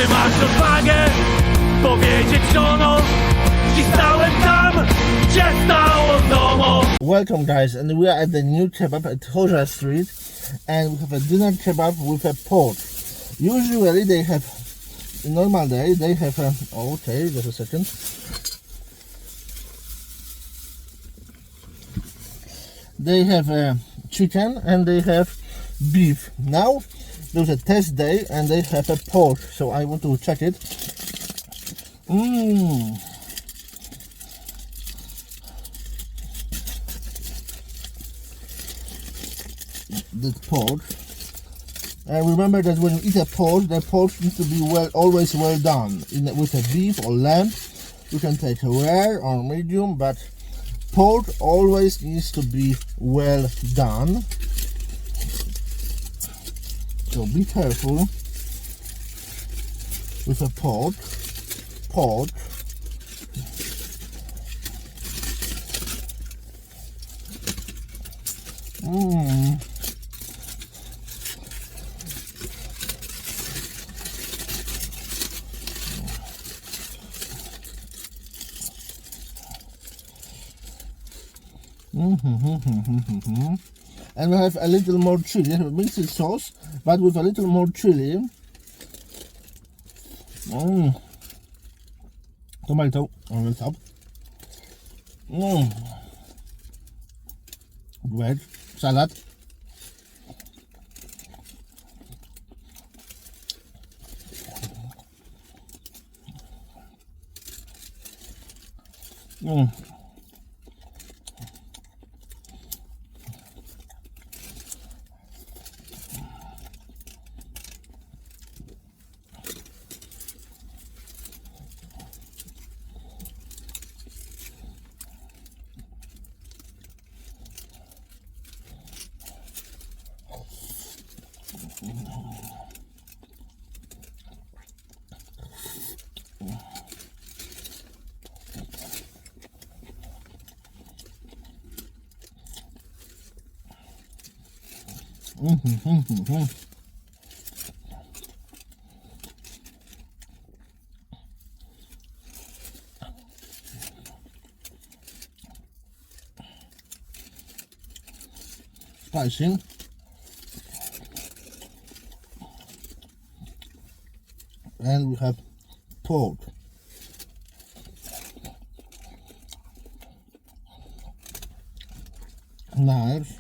Czy masz odwagę powiedzieć żonom, dziś stałem tam, gdzie stało domo? Welcome guys, and we are at the new kebab at Hoza Street, and we have a dinner kebab with a pork. Usually they have, normal day, they have a, okay, just a second. They have a chicken and they have beef. Now there's a test day and they have a pork, so I want to check it. The pork. And remember that when you eat a pork, the pork needs to be always well done. With a beef or lamb, you can take a rare or medium, but pork always needs to be well done. So be careful with a pork. And we have a little more chili. We have a mixed sauce, but with a little more chili. Tomato on the top. Bread, salad. Spicy. And we have pork. Nice.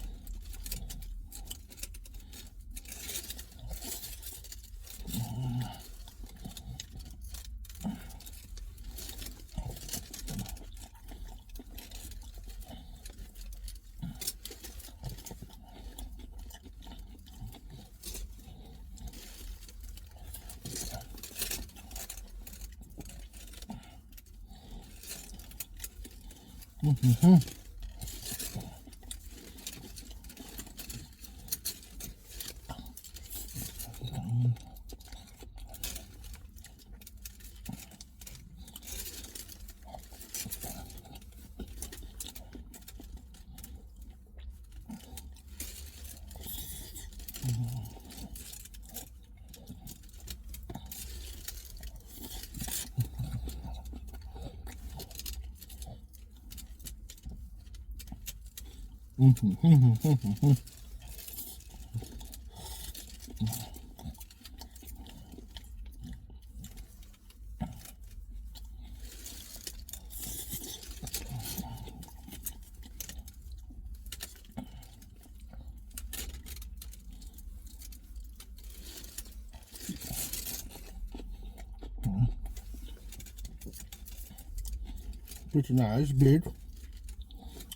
Pretty nice, big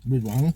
one.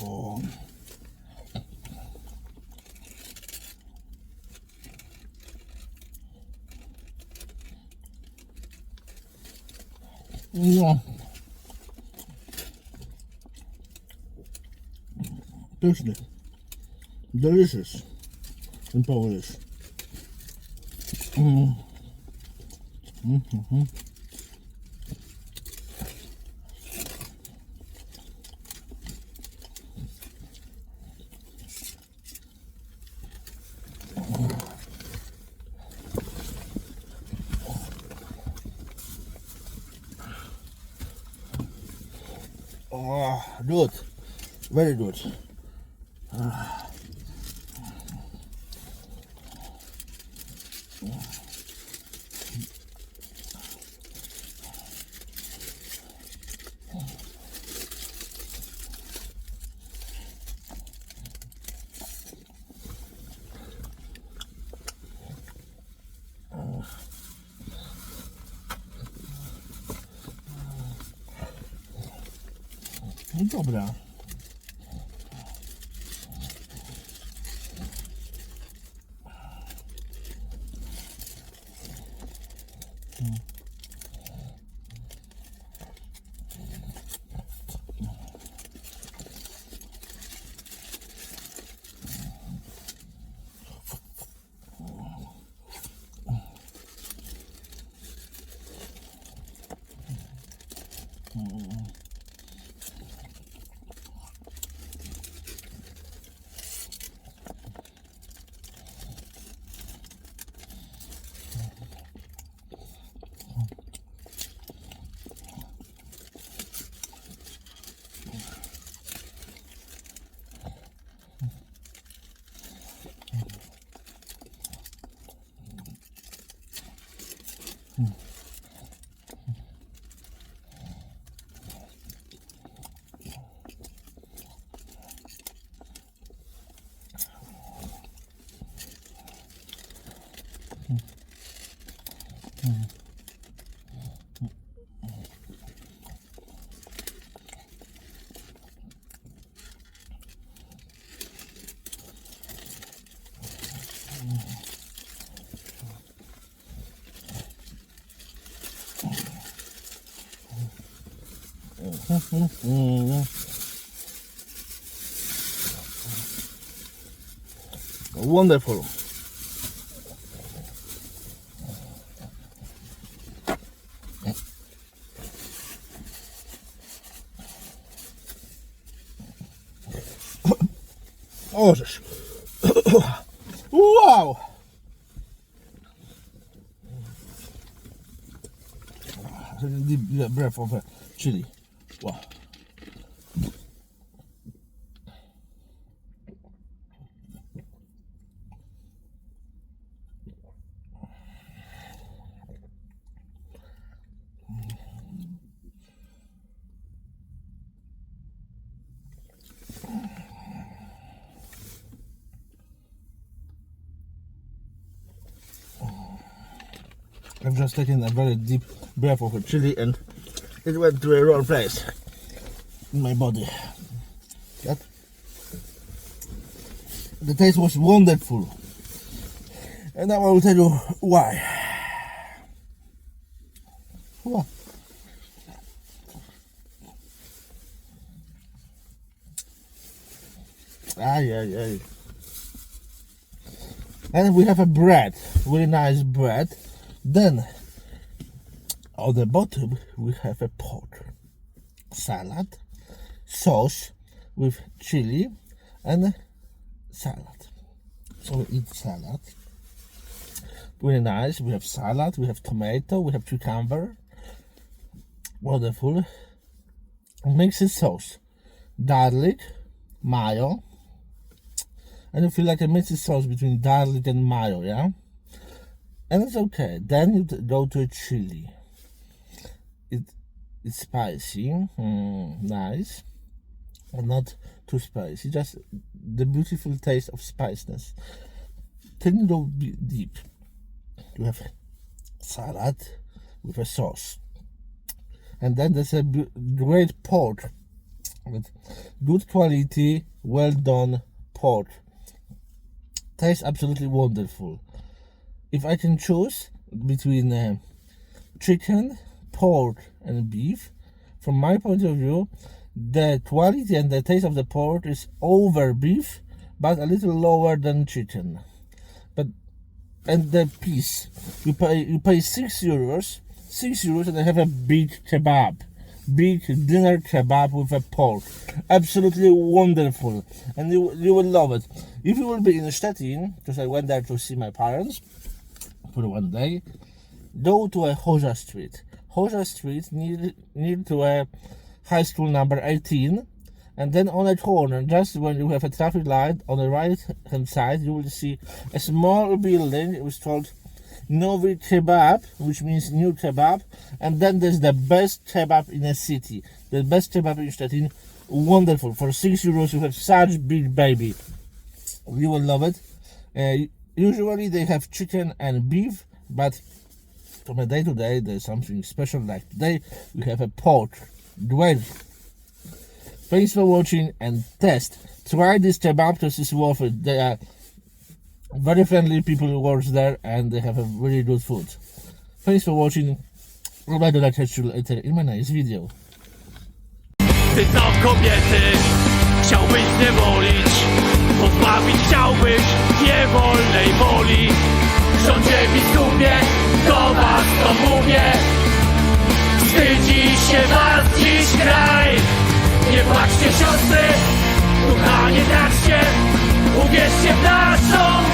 Oh. Yeah. Pyszny. Delicious in Polish. Oh, good. Very good. Dobra. Wonderful. O, żeż. Wow! Deep breath of chili. Wow. I've just taken a very deep breath of chili and it went to a wrong place in my body. That the taste was wonderful, and now I will tell you why. Wow. Ay. And we have a bread, really nice bread. Then on the bottom we have a pot, salad, sauce with chili and salad. So we eat salad. Really nice. We have salad, we have tomato, we have cucumber. Wonderful. Mixed sauce, garlic, mayo. And you feel like a mixed sauce between garlic and mayo, yeah? And it's okay. Then you go to a chili. It's spicy, nice, but not too spicy, just the beautiful taste of spiciness. Then you go deep. You have salad with a sauce, and then there's a great pork with good quality, well done pork. Tastes absolutely wonderful. If I can choose between chicken, pork and beef, from my point of view, the quality and the taste of the pork is over beef, but a little lower than chicken. And the piece, you pay 6 euros, and they have a big kebab, big dinner kebab with a pork. Absolutely wonderful, and you will love it. If you will be in Stettin, because I went there to see my parents for one day, go to a Hoza Street. Hoza Street near to a high school number 18, and then on a corner, just when you have a traffic light on the right hand side, you will see a small building. It was called Novi Kebab, which means new kebab, and then there's the best kebab in a city, the best kebab in Stettin. Wonderful. For 6 euros you have such big baby, you will love it. Usually they have chicken and beef, but from a day to day there's something special, like today we have a pork. Great. Thanks for watching and test. Try this kebab because it's worth it. They are very friendly people who work there and they have a really good food. Thanks for watching. Remember to catch you later in my next video. Ty co kobiety chciałbyś zniewolić, pozbawić chciałbyś niewolnej woli. Rządzie biskupie, do was to mówię, wstydzi się was dziś kraj. Nie płaczcie siostry, ducha nie traćcie, uwierzcie w naszą